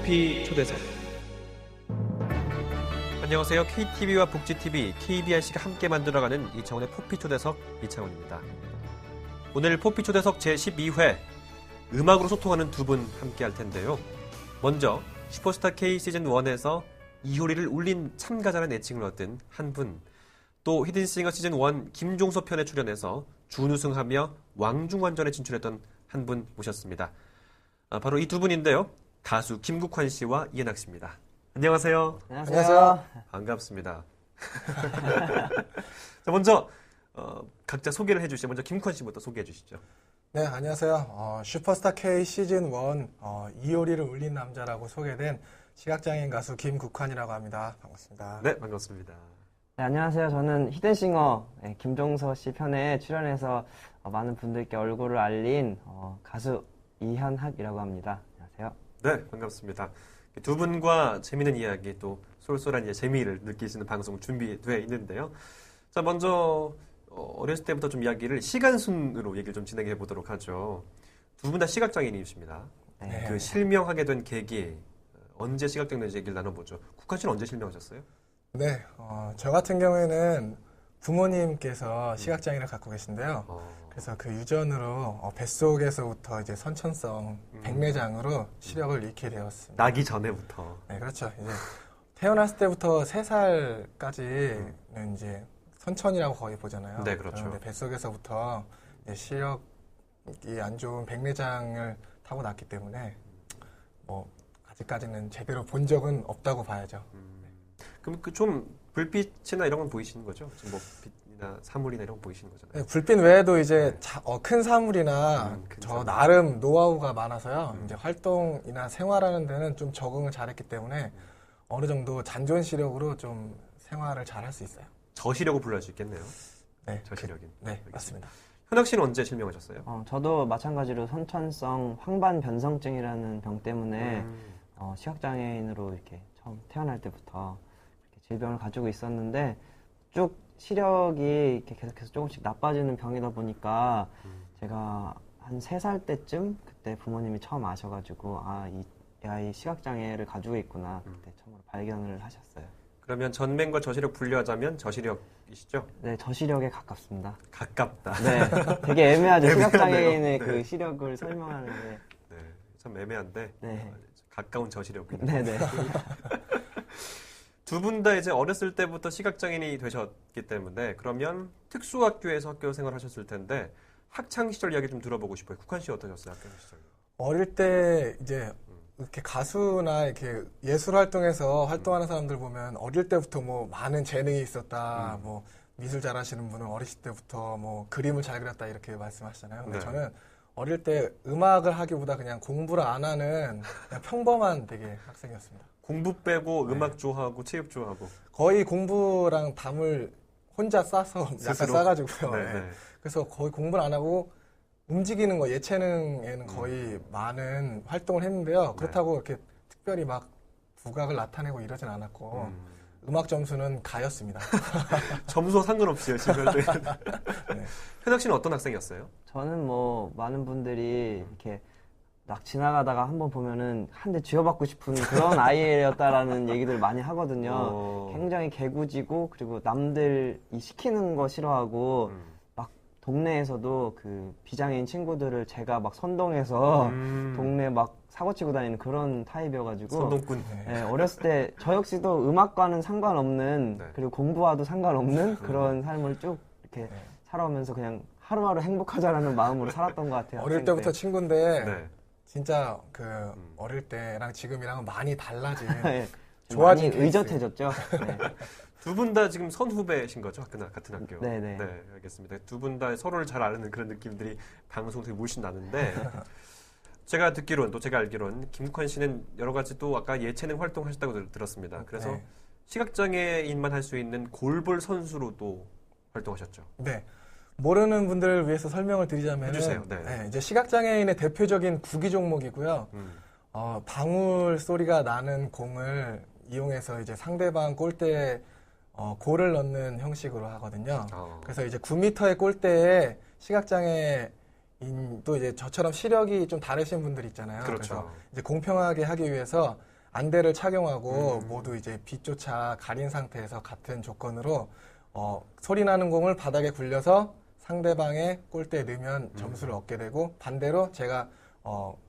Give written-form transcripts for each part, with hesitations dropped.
포피 초대석. 안녕하세요. KTV와 복지TV, KBRC가 함께 만들어가는 이창훈의 포피 초대석 이창훈입니다. 오늘 포피 초대석 제12회 음악으로 소통하는 두 분 함께 할 텐데요. 먼저 슈퍼스타 K 시즌1에서 이효리를 울린 참가자라는 애칭을 얻은 한 분, 또 히든싱어 시즌1 김종서 편에 출연해서 준우승하며 왕중완전에 진출했던 한 분 모셨습니다. 바로 이 두 분인데요. 가수 김국환 씨와 이은학 씨입니다. 안녕하세요. 안녕하세요. 반갑습니다. 자, 먼저 각자 소개를 해주시죠. 먼저 김국환 씨부터 소개해 주시죠. 네, 안녕하세요. 슈퍼스타 K 시즌1 이효리를 울린 남자라고 소개된 시각장애인 가수 김국환이라고 합니다. 반갑습니다. 네, 반갑습니다. 네, 안녕하세요. 저는 히든싱어 김종서 씨 편에 출연해서 많은 분들께 얼굴을 알린 가수 이현학이라고 합니다. 안녕하세요. 네, 반갑습니다. 두 분과 재미있는 이야기 또 쏠쏠한 재미를 느낄 수 있는 방송 준비되어 있는데요. 자, 먼저 어렸을 때부터 좀 이야기를 시간순으로 얘기를 좀 진행해 보도록 하죠. 두 분 다 시각장애인이십니다. 네. 그 실명하게 된 계기, 언제 시각장애인지 얘기를 나눠보죠. 국환 씨는 언제 실명하셨어요? 네, 저 같은 경우에는 부모님께서 시각장애를 갖고 계신데요. 그래서 그 유전으로 뱃속에서부터 이제 선천성 백내장으로 시력을 잃게 되었습니다. 나기 전에부터. 네, 그렇죠. 이제 태어났을 때부터 3살까지는 이제 선천이라고 거의 보잖아요. 네, 그렇죠. 그런데 뱃속에서부터 이제 시력이 안 좋은 백내장을 타고 났기 때문에 뭐 아직까지는 제대로 본 적은 없다고 봐야죠. 그럼 그 좀 불빛이나 이런 건 보이시는 거죠? 지금 뭐 빛이나 사물이나 이런 건 보이시는 거잖아요. 네, 불빛 외에도 이제 큰 사물이나 큰 저 사물. 나름 노하우가 많아서요. 이제 활동이나 생활하는 데는 좀 적응을 잘했기 때문에 어느 정도 잔존 시력으로 좀 생활을 잘 할 수 있어요. 저시력을 불러할 수 있겠네요. 네, 저시력인. 네, 맞습니다. 현학 씨는 언제 실명하셨어요? 저도 마찬가지로 선천성 황반 변성증이라는 병 때문에 시각장애인으로 이렇게 처음 태어날 때부터 이렇게 질병을 가지고 있었는데 쭉 시력이 이렇게 계속해서 조금씩 나빠지는 병이다 보니까 제가 한 3살 때쯤 그때 부모님이 처음 아셔가지고 이 아이 시각장애를 가지고 있구나 그때 처음으로 발견을 하셨어요. 그러면 전맹과 저시력 분류하자면 저시력이시죠? 네, 저시력에 가깝습니다. 가깝다. 네, 되게 애매하죠. 애매하네요. 시각장애인의 네. 그 시력을 설명하는데. 네, 참 애매한데 네. 가까운 저시력입니다. 네네. 두 분 다 이제 어렸을 때부터 시각장애인이 되셨기 때문에 그러면 특수학교에서 학교 생활하셨을 텐데 학창 시절 이야기 좀 들어보고 싶어요. 국환 씨 어떠셨어요? 학창 시절? 어릴 때 이제 이렇게 가수나 이렇게 예술 활동에서 활동하는 사람들 보면 어릴 때부터 뭐 많은 재능이 있었다, 뭐 미술 잘하시는 분은 어리실 때부터 뭐 그림을 잘 그렸다 이렇게 말씀하시잖아요. 근데 네. 저는 어릴 때 음악을 하기보다 그냥 공부를 안 하는 그냥 평범한 되게 학생이었습니다. 공부 빼고 음악 좋아하고 체육 좋아하고 거의 공부랑 담을 혼자 싸서 약간 스스로? 싸가지고요. 네, 네. 네. 그래서 거의 공부를 안 하고 움직이는 거 예체능에는 거의 많은 활동을 했는데요. 그렇다고 이렇게 특별히 막 두각을 나타내고 이러진 않았고 음악 점수는 가였습니다. 점수와 상관없이 열심히 할 때. 네. 현학 씨는 어떤 학생이었어요? 저는 뭐 많은 분들이 이렇게 막 지나가다가 한번 보면은 한 대 쥐어받고 싶은 그런 아이였다라는 얘기들을 많이 하거든요. 굉장히 개구지고 그리고 남들이 시키는 거 싫어하고 막 동네에서도 그 비장애인 친구들을 제가 막 선동해서 동네 막 사고치고 다니는 그런 타입이어가지고 선동꾼. 네, 어렸을 때 저 역시도 음악과는 상관없는 네. 그리고 공부와도 상관없는 그런 삶을 쭉 이렇게 살아오면서 그냥 하루하루 행복하자라는 마음으로 살았던 것 같아요. 어릴 학생 때부터 친구인데 네. 진짜 그 어릴 때랑 지금이랑은 많이 달라진 네, 좀 좋아진 많이 의젓해졌죠. 네. 두 분 다 지금 선후배신 거죠? 같은 학교. 네네. 네, 알겠습니다. 두 분 다 서로를 잘 아는 그런 느낌들이 방송 되게 물씬 나는데 제가 듣기로는 또 제가 알기로는 김국환 씨는 여러 가지 또 아까 예체능 활동하셨다고 들었습니다. 그래서 네. 시각장애인만 할 수 있는 골볼 선수로도 활동하셨죠. 네. 모르는 분들을 위해서 설명을 드리자면 해주세요. 네. 이제 시각장애인의 대표적인 구기 종목이고요. 방울 소리가 나는 공을 이용해서 이제 상대방 골대에 골을 넣는 형식으로 하거든요. 그래서 이제 9m의 골대에 시각장애인도 이제 저처럼 시력이 좀 다르신 분들 있잖아요. 그렇죠. 그래서 이제 공평하게 하기 위해서 안대를 착용하고 모두 이제 빛조차 가린 상태에서 같은 조건으로 소리 나는 공을 바닥에 굴려서 상대방의 골대에 넣으면 점수를 얻게 되고 반대로 제가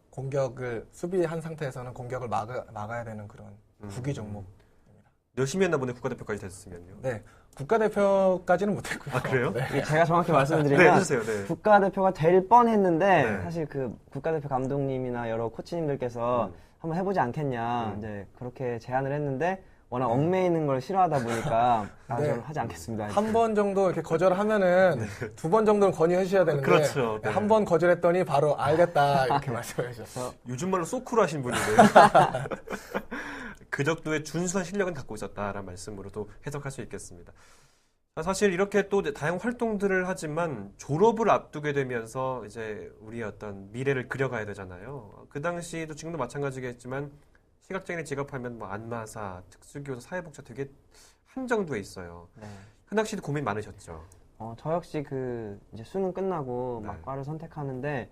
공격을 수비한 상태에서는 공격을 막아야 되는 그런 구기 종목입니다. 열심히 했나 보네 국가대표까지 됐으면요. 네, 국가대표까지는 못했고요. 아 그래요? 네. 제가 정확히 말씀드리면 네, 해주세요. 네. 국가대표가 될 뻔했는데 네. 사실 그 국가대표 감독님이나 여러 코치님들께서 한번 해보지 않겠냐 이제 그렇게 제안을 했는데 워낙 얽매이는 걸 싫어하다 보니까 네. 저는 하지 않겠습니다. 한 번 정도 이렇게 거절하면은 두 번 정도는 건의해 주셔야 되는데 그렇죠. 네. 한 번 거절했더니 바로 알겠다 이렇게 말씀해 주셔서 요즘 말로 소쿨하신 분이네요. 그 정도의 준수한 실력은 갖고 있었다라는 말씀으로도 해석할 수 있겠습니다. 사실 이렇게 또 다양한 활동들을 하지만 졸업을 앞두게 되면서 이제 우리의 어떤 미래를 그려가야 되잖아요. 그 당시도 지금도 마찬가지겠지만 시각장애인 직업하면 뭐 안마사, 특수교사, 사회복지사 되게 한정돼 있어요. 네. 현학 씨도 고민 많으셨죠? 저 역시 이제 수능 끝나고 네. 막 과를 선택하는데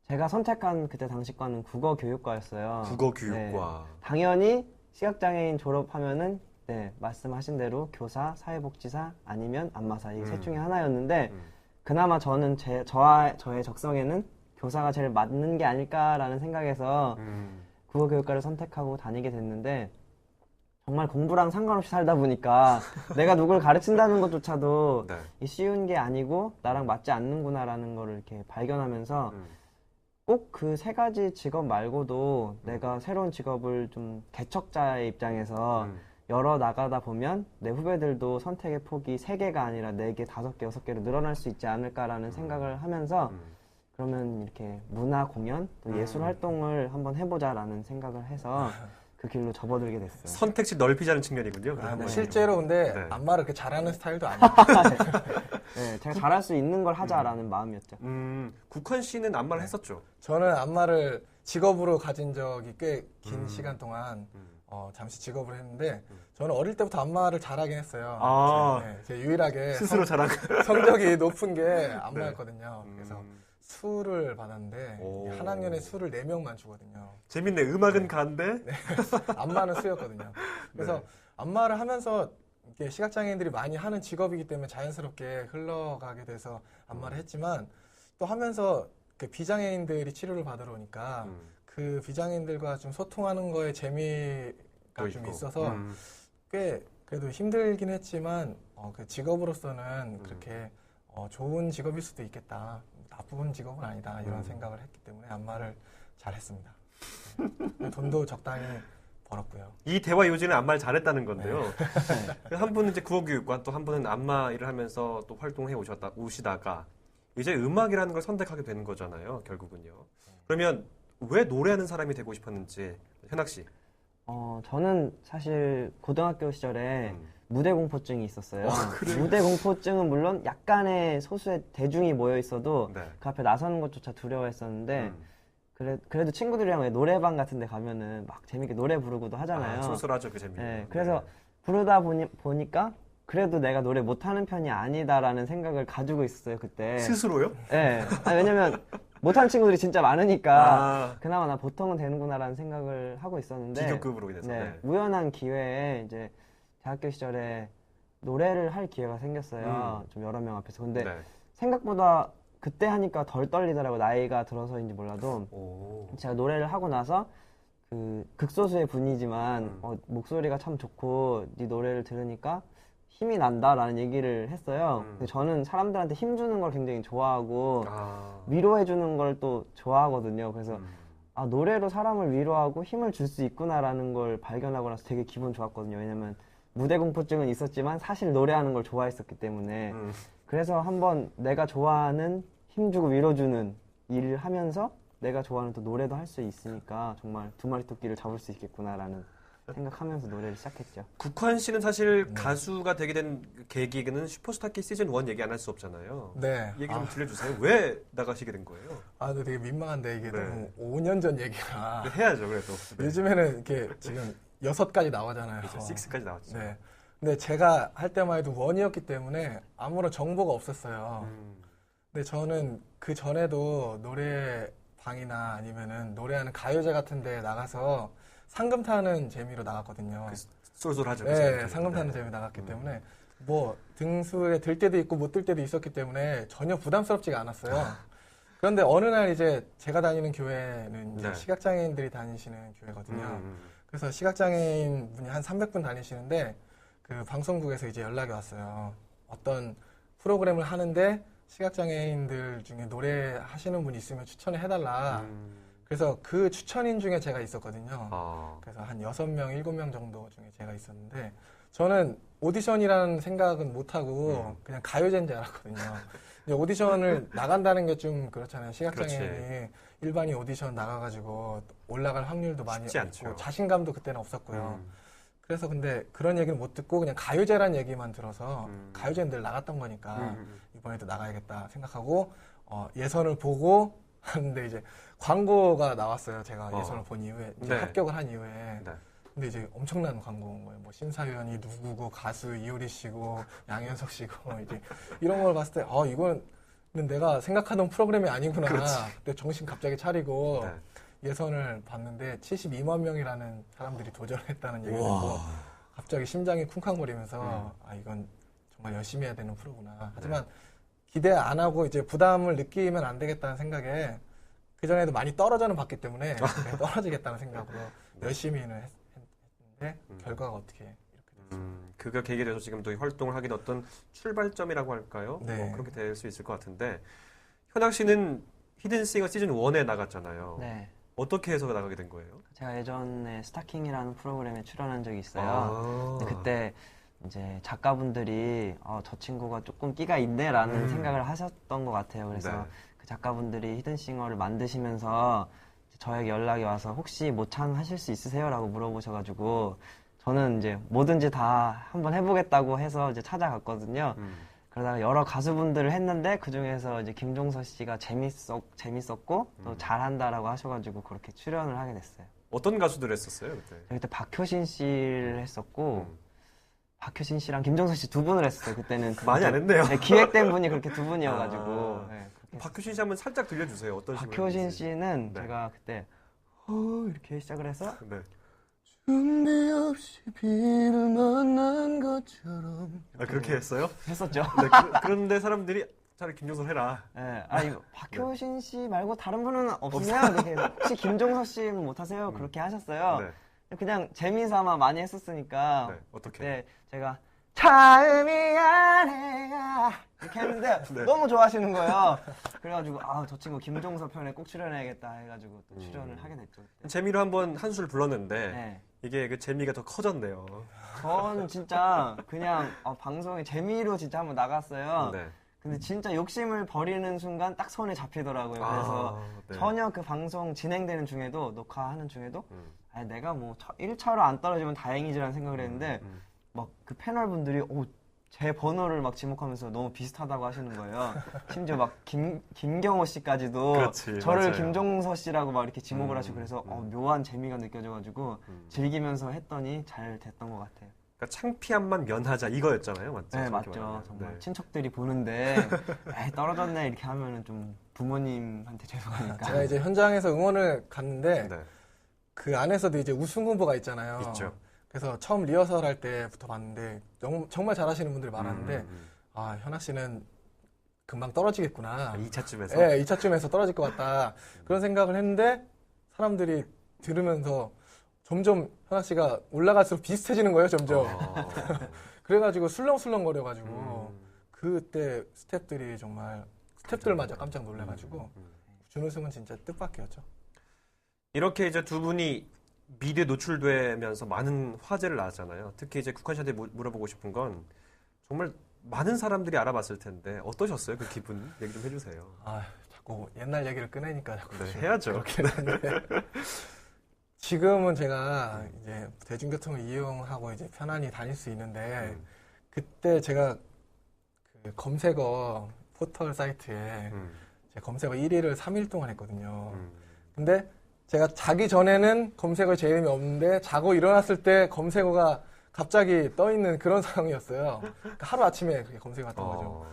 제가 선택한 그때 당시과는 국어교육과였어요. 국어교육과. 네. 당연히 시각장애인 졸업하면은 네, 말씀하신 대로 교사, 사회복지사 아니면 안마사 이 셋 중에 하나였는데 그나마 저는 저의 적성에는 교사가 제일 맞는 게 아닐까라는 생각에서 국어교육과를 선택하고 다니게 됐는데 정말 공부랑 상관없이 살다 보니까 내가 누굴 가르친다는 것조차도 네. 이 쉬운 게 아니고 나랑 맞지 않는구나라는 거를 이렇게 발견하면서 꼭 그 세 가지 직업 말고도 내가 새로운 직업을 좀 개척자의 입장에서 열어 나가다 보면 내 후배들도 선택의 폭이 3개가 아니라 4개, 5개, 6개로 늘어날 수 있지 않을까라는 생각을 하면서 그러면 이렇게 문화 공연, 또 예술 활동을 한번 해보자라는 생각을 해서 그 길로 접어들게 됐어요. 선택지 넓히자는 측면이군요. 뭐 실제로 근데 네. 안마를 그렇게 잘하는 스타일도 아니에요. 네, 제가 잘할 수 있는 걸 하자라는 마음이었죠. 국환 씨는 안마를 했었죠? 저는 안마를 직업으로 가진 적이 꽤 긴 시간 동안 잠시 직업을 했는데 저는 어릴 때부터 안마를 잘하긴 했어요. 아. 제 유일하게 스스로 잘한 거. 성적이 높은 게 안마였거든요. 그래서 수를 받았는데 오. 한 학년에 수를 4명만 주거든요. 재밌네. 음악은 가인데 안마는 수였거든요. 그래서 네. 안마를 하면서 이게 시각장애인들이 많이 하는 직업이기 때문에 자연스럽게 흘러가게 돼서 안마를 했지만 또 하면서 그 비장애인들이 치료를 받으러 오니까 그 비장애인들과 좀 소통하는 거에 재미가 좀 있고. 있어서 꽤 그래도 힘들긴 했지만 그 직업으로서는 그렇게 좋은 직업일 수도 있겠다. 나쁜 직업은 아니다. 이런 생각을 했기 때문에 안마를 잘했습니다. 네. 돈도 적당히 벌었고요. 이 대화 요지는 안마를 잘했다는 건데요. 한 분은 이제 국어교육과 또 한 분은 안마 일을 하면서 또 활동해 오시다가 이제 음악이라는 걸 선택하게 되는 거잖아요. 결국은요. 그러면 왜 노래하는 사람이 되고 싶었는지 현학 씨. 저는 사실 고등학교 시절에 무대 공포증이 있었어요. 무대 공포증은 물론 약간의 소수의 대중이 모여 있어도 네. 그 앞에 나서는 것조차 두려워했었는데 그래도 친구들이랑 왜 노래방 같은 데 가면은 막 재밌게 노래 부르고도 하잖아요. 쏠쏠하죠, 그 재미. 네, 그래서 부르다 보니까 그래도 내가 노래 못하는 편이 아니다라는 생각을 가지고 있었어요, 그때. 스스로요? 네. 왜냐면 못하는 친구들이 진짜 많으니까 그나마 나 보통은 되는구나라는 생각을 하고 있었는데 비교급으로 인해서. 네, 네. 우연한 기회에 이제 대학교 시절에 노래를 할 기회가 생겼어요. 좀 여러 명 앞에서. 근데 네. 생각보다 그때 하니까 덜 떨리더라고요. 나이가 들어서인지 몰라도. 오. 제가 노래를 하고 나서 그 극소수의 분이지만 목소리가 참 좋고 네 노래를 들으니까 힘이 난다라는 얘기를 했어요. 근데 저는 사람들한테 힘 주는 걸 굉장히 좋아하고 위로해 주는 걸 또 좋아하거든요. 그래서 노래로 사람을 위로하고 힘을 줄 수 있구나라는 걸 발견하고 나서 되게 기분 좋았거든요. 왜냐면 무대 공포증은 있었지만 사실 노래하는 걸 좋아했었기 때문에 그래서 한번 내가 좋아하는 힘주고 위로주는 일을 하면서 내가 좋아하는 또 노래도 할 수 있으니까 정말 두 마리 토끼를 잡을 수 있겠구나라는 생각하면서 노래를 시작했죠. 국환 씨는 사실 가수가 되게 된 계기는 슈퍼스타K 시즌 1 얘기 안 할 수 없잖아요. 네. 얘기 좀 들려주세요. 왜 나가시게 된 거예요? 근데 되게 민망한데 이게 네. 너무 5년 전 얘기라. 해야죠, 그래도. 네. 요즘에는 이렇게 지금 6까지 나오잖아요. 그렇죠. 6까지 나왔죠. 네. 근데 제가 할 때만 해도 1이었기 때문에 아무런 정보가 없었어요. 근데 저는 그 전에도 노래방이나 아니면은 노래하는 가요제 같은 데 나가서 상금 타는 재미로 나갔거든요. 쏠쏠하죠. 네, 상금 타는 재미 나갔기 때문에 뭐 등수에 들 때도 있고 못 들 때도 있었기 때문에 전혀 부담스럽지가 않았어요. 그런데 어느 날 이제 제가 다니는 교회는 이제 네. 시각장애인들이 다니시는 교회거든요. 그래서 시각장애인 분이 한 300분 다니시는데 그 방송국에서 이제 연락이 왔어요. 어떤 프로그램을 하는데 시각장애인들 중에 노래하시는 분이 있으면 추천을 해달라. 그래서 그 추천인 중에 제가 있었거든요. 그래서 한 6명, 7명 정도 중에 제가 있었는데 저는 오디션이라는 생각은 못하고 그냥 가요제인 줄 알았거든요. 근데 오디션을 나간다는 게 좀 그렇잖아요. 시각장애인이 일반인 오디션 나가가지고 올라갈 확률도 많이 쉽지 없고 않죠. 자신감도 그때는 없었고요. 그래서 근데 그런 얘기를 못 듣고 그냥 가요제란 얘기만 들어서 가요제는 늘 나갔던 거니까 이번에도 나가야겠다 생각하고 예선을 보고 하는데 이제 광고가 나왔어요. 제가 예선을 본 이후에 이제 네. 합격을 한 이후에. 네. 근데 이제 엄청난 광고인 거예요. 뭐 심사위원이 누구고 가수 이효리 씨고 양현석 씨고 이제 이런 걸 봤을 때 이거는 내가 생각하던 프로그램이 아니구나. 그때 정신 갑자기 차리고 네. 예선을 봤는데 72만 명이라는 사람들이 도전했다는 얘기를 듣고 갑자기 심장이 쿵쾅거리면서 이건 정말 열심히 해야 되는 프로구나. 하지만 기대 안 하고 이제 부담을 느끼면 안 되겠다는 생각에 그전에도 많이 떨어져는 봤기 때문에 떨어지겠다는 생각으로 열심히는 했는데 결과가 어떻게 이렇게 됐습니다. 그가 계기가 돼서 지금 또 활동을 하긴 어떤 출발점이라고 할까요? 네. 뭐 그렇게 될 수 있을 것 같은데 현학 씨는 히든싱어 시즌 1에 나갔잖아요. 네. 어떻게 해서 나가게 된 거예요? 제가 예전에 스타킹이라는 프로그램에 출연한 적이 있어요. 근데 그때 이제 작가분들이 저 친구가 조금 끼가 있네라는 생각을 하셨던 것 같아요. 그래서 네. 그 작가분들이 히든싱어를 만드시면서 저에게 연락이 와서 혹시 모창하실 수 있으세요?라고 물어보셔가지고 저는 이제 뭐든지 다 한번 해보겠다고 해서 이제 찾아갔거든요. 그러다가 여러 가수분들을 했는데 그 중에서 이제 김종서 씨가 재밌었고 또 잘한다라고 하셔가지고 그렇게 출연을 하게 됐어요. 어떤 가수들 했었어요 그때? 그때 박효신 씨를 했었고 박효신 씨랑 김종서 씨 두 분을 했어요. 그때는 많이 안 했네요. 네, 기획된 분이 그렇게 두 분이어가지고 네, 그렇게 박효신 씨 한번 살짝 들려주세요. 어떤 식으로 박효신 했는지. 씨는 네. 제가 그때 이렇게 시작을 해서 네. 준비 없이 비를 만난 것처럼 그렇게 했어요? 했었죠. 네, 그런데 사람들이 차라리 김종서 해라. 네, 이거 박효신 씨 말고 다른 분은 없으냐? 이렇게 혹시 김종서 씨는 못하세요? 그렇게 하셨어요. 네. 그냥 재미삼아 많이 했었으니까 네, 어떻게? 그때 제가 처음이 아니야 이렇게 했는데 네. 너무 좋아하시는 거예요. 그래가지고 저 친구 김종서 편에 꼭 출연해야겠다 해가지고 또 출연을 하게 됐죠. 그때. 재미로 한번 한 수를 불렀는데 네. 이게 그 재미가 더 커졌네요. 전 진짜 그냥 방송에 재미로 진짜 한번 나갔어요. 네. 근데 진짜 욕심을 버리는 순간 딱 손에 잡히더라고요. 그래서 네. 전혀 그 방송 진행되는 중에도 녹화하는 중에도 내가 뭐 1차로 안 떨어지면 다행이지라는 생각을 했는데 막 그 패널 분들이 제 번호를 막 지목하면서 너무 비슷하다고 하시는 거예요. 심지어 막 김경호 씨까지도 그렇지, 저를 맞아요. 김종서 씨라고 막 이렇게 지목을 하시고 그래서 묘한 재미가 느껴져가지고 즐기면서 했더니 잘 됐던 것 같아요. 그러니까 창피함만 면하자 이거였잖아요, 맞죠? 네, 정확히 맞죠. 말하면. 정말 네. 친척들이 보는데 에이, 떨어졌네 이렇게 하면은 좀 부모님한테 죄송하니까. 제가 이제 현장에서 응원을 갔는데 네. 그 안에서도 이제 우승 후보가 있잖아요. 있죠. 그래서 처음 리허설 할 때부터 봤는데 정말 잘하시는 분들이 많았는데 현학 씨는 금방 떨어지겠구나. 2차쯤에서. 네, 2차쯤에서 떨어질 것 같다. 그런 생각을 했는데 사람들이 들으면서 점점 현학 씨가 올라갈수록 비슷해지는 거예요, 점점. 그래가지고 술렁술렁거려가지고 그때 스태프들이 정말 스태프들마저 깜짝 놀래가지고 준우승은 진짜 뜻밖이었죠. 이렇게 이제 두 분이 미디어에 노출되면서 많은 화제를 낳았잖아요. 특히 이제 국환 씨한테 물어보고 싶은 건 정말 많은 사람들이 알아봤을 텐데 어떠셨어요? 그 기분 얘기 좀 해주세요. 자꾸 옛날 얘기를 꺼내니까 자꾸 네, 해야죠. 그렇긴 한데 지금은 제가 이제 대중교통을 이용하고 이제 편안히 다닐 수 있는데 그때 제가 그 검색어 포털 사이트에 제 검색어 1위를 3일 동안 했거든요. 근데 제가 자기 전에는 검색어에 제 이름이 없는데 자고 일어났을 때 검색어가 갑자기 떠있는 그런 상황이었어요. 그러니까 하루아침에 그렇게 검색어가 뜬 거죠.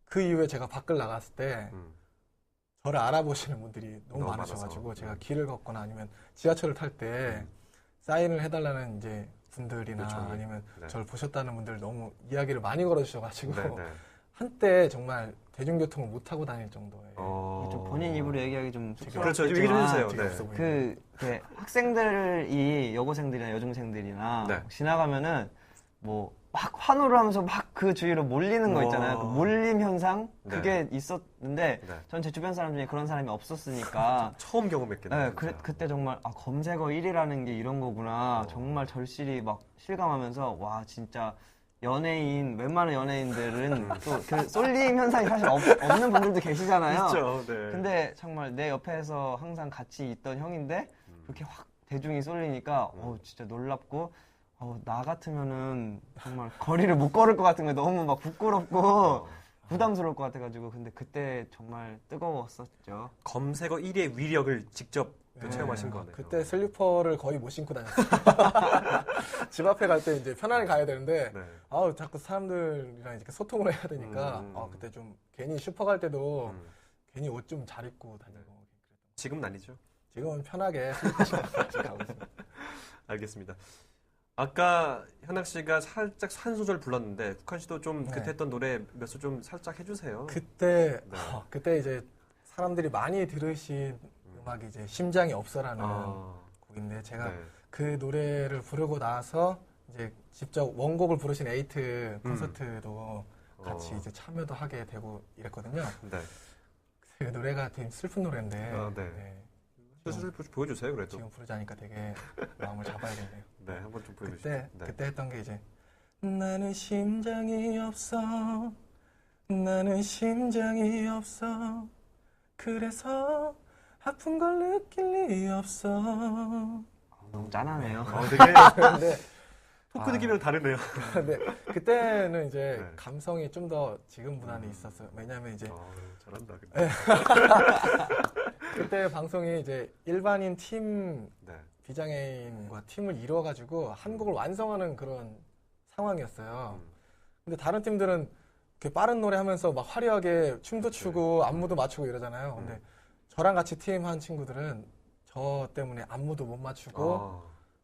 그 이후에 제가 밖을 나갔을 때 저를 알아보시는 분들이 너무 많으셔가지고 제가 길을 걷거나 아니면 지하철을 탈 때 사인을 해달라는 이제 분들이나 요청이. 아니면 네. 저를 보셨다는 분들 너무 이야기를 많이 걸어주셔가지고 네, 네. 한때 정말 대중교통을 못 타고 다닐 정도의 이게 좀 본인 입으로 얘기하기 좀 그렇죠. 좀 얘기 좀 해주세요. 되게 네. 없어 보이네요. 그 학생들이 여고생들이나 여중생들이나 네. 지나가면은 뭐 막 환호를 하면서 막 그 주위로 몰리는 거 있잖아요. 그 몰림 현상 그게 있었는데 네. 전 제 주변 사람 중에 그런 사람이 없었으니까 처음 경험했겠네요. 네, 그때 정말 검색어 1위라는 게 이런 거구나. 정말 절실히 막 실감하면서 와 진짜 웬만한 연예인들은 또 그 쏠림 현상이 사실 없는 분들도 계시잖아요. 있죠. 네. 근데 정말 내 옆에서 항상 같이 있던 형인데 그렇게 확 대중이 쏠리니까 진짜 놀랍고 나 같으면은 정말 거리를 못 걸을 것 같은 거 너무 막 부끄럽고 부담스러울 것 같아가지고 근데 그때 정말 뜨거웠었죠. 검색어 1위의 위력을 직접 또 네. 체험하신 거네요. 그때 슬리퍼를 거의 못 신고 다녔어요. 집 앞에 갈 때 이제 편안히 가야 되는데 네. 자꾸 사람들이랑 이렇게 소통을 해야 되니까 그때 좀 괜히 슈퍼 갈 때도 괜히 옷 좀 잘 입고 다니고 그랬던 지금은 아니죠. 지금은 편하게 슬리퍼 신고 가고 있습니다. 알겠습니다. 아까 현학 씨가 살짝 한 소절 불렀는데 국한 씨도 좀 네. 그때 했던 노래 몇 소 좀 살짝 해주세요. 그때 네. 그때 이제 사람들이 많이 들으신 음악이 이제 심장이 없어라는 곡인데 제가 네. 그 노래를 부르고 나서 이제 직접 원곡을 부르신 에이트 콘서트도 같이 이제 참여도 하게 되고 이랬거든요. 네. 그 노래가 되게 슬픈 노래인데 네. 슬슬 보여주세요. 그래도. 지금 부르자니까 되게 마음을 잡아야겠네요. 네, 한번 좀 보여주시죠. 그때 했던 게 이제 나는 심장이 없어 나는 심장이 없어 그래서 아픈 걸 느낄 리 없어. 너무 짠하네요. 되게 근데 토크 느낌이랑 다르네요. 근데 그때는 이제 네. 감성이 좀 더 지금보다는 있었어요. 왜냐하면 이제 잘한다. 근데. 그때 방송이 이제 일반인 팀 네. 비장애인과 팀을 이뤄가지고 한 곡을 완성하는 그런 상황이었어요. 근데 다른 팀들은 이렇게 빠른 노래 하면서 막 화려하게 춤도 추고 안무도 맞추고 이러잖아요. 근데 저랑 같이 팀 한 친구들은 저 때문에 안무도 못 맞추고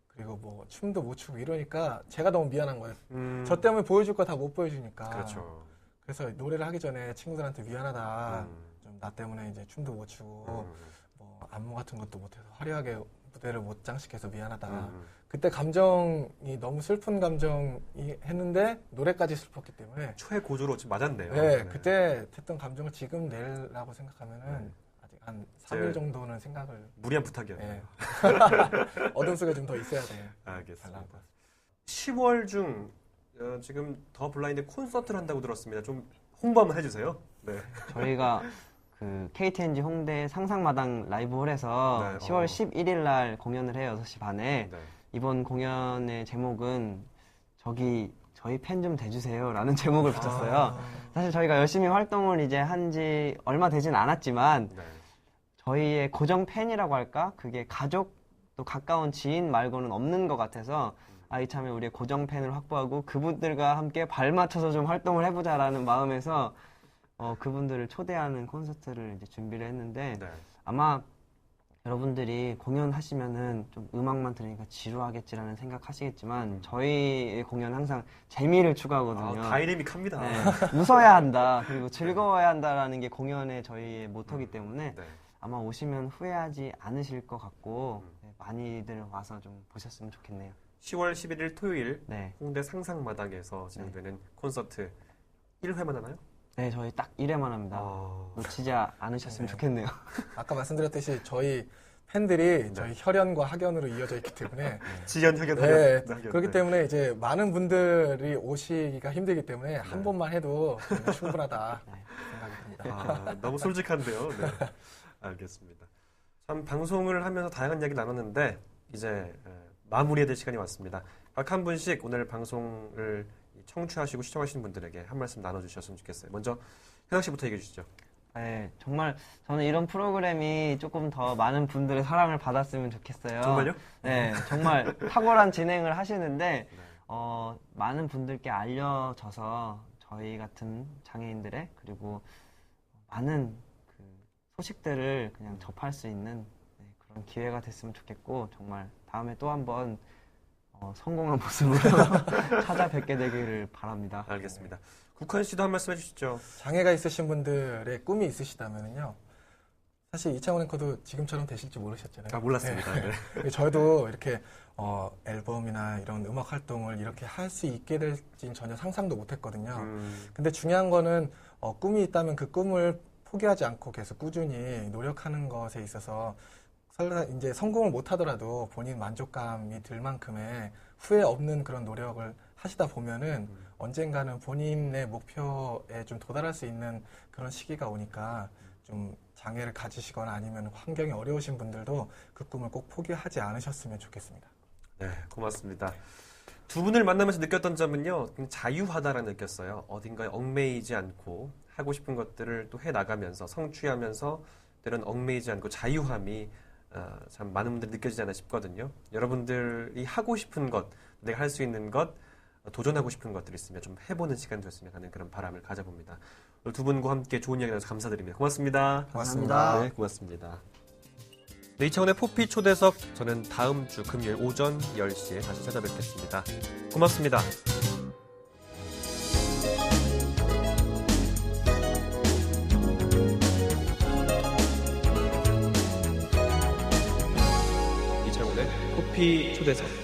그리고 뭐 춤도 못 추고 이러니까 제가 너무 미안한 거예요. 저 때문에 보여줄 거 다 못 보여주니까. 그렇죠. 그래서 노래를 하기 전에 친구들한테 미안하다. 좀 나 때문에 이제 춤도 못 추고 뭐 안무 같은 것도 못해서 화려하게 무대를 못 장식해서 미안하다. 그때 감정이 너무 슬픈 감정이 했는데 노래까지 슬펐기 때문에 최고조로 지금 맞았네요. 네, 그때 했던 감정을 지금 내라고 생각하면은 아직 한 3일 정도는 생각을 무리한 부탁이었네요. 네. 어둠 속에 좀 더 있어야 돼요. 알겠습니다. 10월 중 지금 더 블라인드 콘서트를 한다고 들었습니다. 좀 홍보 한번 해주세요. 네. 저희가 그 KTNG 홍대 상상마당 라이브홀에서 네, 10월 11일 날 공연을 해요. 6시 반에. 네. 이번 공연의 제목은 저희 팬 좀 돼주세요 라는 제목을 붙였어요. 사실 저희가 열심히 활동을 이제 한 지 얼마 되진 않았지만 네. 저희의 고정 팬이라고 할까? 그게 가족 또 가까운 지인 말고는 없는 것 같아서 이참에 우리의 고정 팬을 확보하고 그분들과 함께 발 맞춰서 좀 활동을 해보자라는 마음에서 그분들을 초대하는 콘서트를 이제 준비를 했는데 네. 아마 여러분들이 공연하시면은 좀 음악만 들으니까 지루하겠지라는 생각하시겠지만 저희의 공연 항상 재미를 추구하거든요. 다이내믹합니다. 네, 웃어야 한다 그리고 즐거워야 한다라는 게 공연의 저희의 모토기 때문에 네. 아마 오시면 후회하지 않으실 것 같고 많이들 와서 좀 보셨으면 좋겠네요. 10월 11일 토요일 네, 홍대 상상마당에서 진행되는 콘서트 1회만 하나요? 네 저희 딱 1회만 합니다. 놓치지 않으셨으면 좋겠네요. 아까 말씀드렸듯이 저희 팬들이 저희 혈연과 학연으로 이어져 있기 때문에 지연 혁연 네, 혁연. 그렇기 때문에 이제 많은 분들이 오시기가 힘들기 때문에 한 번만 해도 충분하다 생각이 듭니다. 너무 솔직한데요. 네. 알겠습니다. 참 방송을 하면서 다양한 이야기 나눴는데 이제 마무리해야 될 시간이 왔습니다. 각 한 분씩 오늘 방송을 청취하시고 시청하시는 분들에게 한 말씀 나눠주셨으면 좋겠어요. 먼저 현학 씨부터 얘기해 주시죠. 네, 정말 저는 이런 프로그램이 조금 더 많은 분들의 사랑을 받았으면 좋겠어요. 정말요? 네, 정말 탁월한 진행을 하시는데 많은 분들께 알려져서 저희 같은 장애인들의 그리고 많은 그 소식들을 그냥 접할 수 있는 그런 그런 기회가 됐으면 좋겠고 정말 다음에 또 한번 성공한 모습으로 찾아뵙게 되기를 바랍니다. 알겠습니다. 국헌 씨도 한 말씀 해주시죠. 장애가 있으신 분들의 꿈이 있으시다면요. 사실 이창훈 앵커도 지금처럼 되실지 모르셨잖아요. 몰랐습니다. 네. 네. 저도 이렇게 앨범이나 이런 음악 활동을 이렇게 할 수 있게 될지는 전혀 상상도 못했거든요. 근데 중요한 거는 꿈이 있다면 그 꿈을 포기하지 않고 계속 꾸준히 노력하는 것에 있어서 이제 성공을 못하더라도 본인 만족감이 들 만큼의 후회 없는 그런 노력을 하시다 보면은 언젠가는 본인의 목표에 좀 도달할 수 있는 그런 시기가 오니까 좀 장애를 가지시거나 아니면 환경이 어려우신 분들도 그 꿈을 꼭 포기하지 않으셨으면 좋겠습니다. 네, 고맙습니다. 두 분을 만나면서 느꼈던 점은요, 자유하다라는 느꼈어요. 어딘가에 얽매이지 않고 하고 싶은 것들을 또 해나가면서 성취하면서 때로는 얽매이지 않고 자유함이 참 많은 분들이 느껴지지 않나 싶거든요. 여러분들이 하고 싶은 것, 내가 할 수 있는 것, 도전하고 싶은 것들이 있으면 좀 해보는 시간 됐으면 하는 그런 바람을 가져봅니다. 오늘 두 분과 함께 좋은 이야기 나눠서 감사드립니다. 고맙습니다. 고맙습니다. 네, 고맙습니다. 네, 이창훈의 포피 초대석, 저는 다음 주 금요일 오전 10시에 다시 찾아뵙겠습니다. 고맙습니다. 이창훈의 포피 초대석.